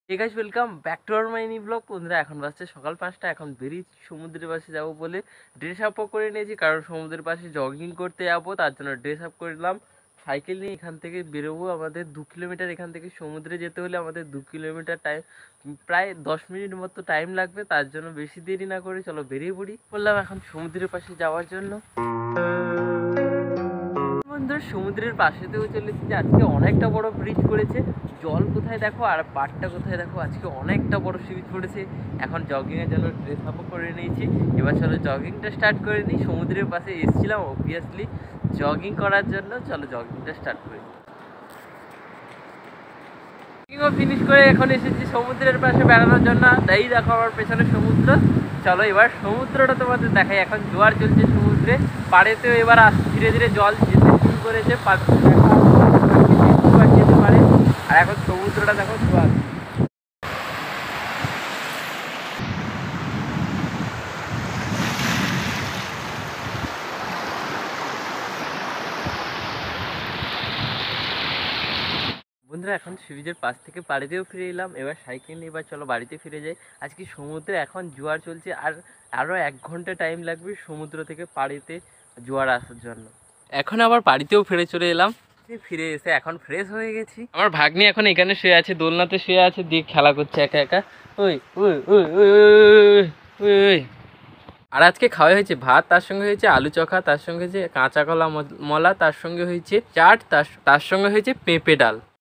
Hey guys, welcome back to our mini vlog। বন্ধুরা এখন বাজছে সকাল 5টা। এখন বেরিয়েছি সমুদ্রের পাশে যাবো বলে ড্রেস আপও করে নিয়েছি, কারণ সমুদ্রের পাশে জগিং করতে যাবো, তার জন্য ড্রেস আপ করে নিলাম। সাইকেল নিয়ে এখান থেকে বেরোবো। আমাদের 2 কিলোমিটার, এখান থেকে সমুদ্রে যেতে হলে আমাদের 2 কিলোমিটার টাইম, প্রায় 10 মিনিট মতো টাইম লাগবে। তার জন্য বেশি দেরি না করে চলো বেরিয়ে পড়ি। বললাম এখন সমুদ্রের পাশে যাওয়ার জন্য। বন্ধুরা সমুদ্রের পাশেতেও চলেছি যে আজকে অনেকটা বড় ব্রিজ করেছে। জল কোথায় দেখো আর পাড়টা কোথায় দেখো, আজকে অনেকটা বড় ব্রিজ করেছে। এখন জগিংয়ের জন্য ড্রেস আপও করে নিয়েছি। এবার চলো জগিংটা স্টার্ট করে নিই। সমুদ্রের পাশে এসেছিলাম অবভিয়াসলি জগিং করার জন্য, চলো জগিংটা স্টার্ট করি। জগিংও ফিনিশ করে এখন এসেছি সমুদ্রের পাশে বেড়ানোর জন্য। তাই দেখো আমার পেছনে সমুদ্র। চলো এবার সমুদ্রটা তোমাদের দেখাই। এখন জোয়ার চলছে সমুদ্রে, পাড়েতেও এবার ধীরে ধীরে জল যেতে শুরু করেছে। যেতে পারে। আর এখন সমুদ্রটা দেখো জোয়ার। বন্ধুরা এখন ব্রিজের পাশ থেকে বাড়িতেও ফিরে এলাম। এবার সাইকেল নিয়ে এবার চলো বাড়িতে ফিরে যাই। আজকে সমুদ্রে এখন জোয়ার চলছে, আর আরও 1 ঘন্টা টাইম লাগবে সমুদ্র থেকে বাড়িতে জোয়ার আসার জন্য। এখন আবার বাড়িতেও ফিরে চলে এলাম। ফিরে এসে এখন ফ্রেশ হয়ে গেছি। আমার ভাগ্নি এখন এখানে শুয়ে আছে, দোলনাতে শুয়ে আছে, দিয়ে খেলা করছে একা একা। ওই ওই ওই ওই ওই ওই ওই। আর আজকে খাওয়া হয়েছে ভাত, তার সঙ্গে হয়েছে আলু চখা, তার সঙ্গে হয়েছে কাঁচা কলা মলা, তার সঙ্গে হয়েছে চাট, তার সঙ্গে হয়েছে পেঁপে ডাল।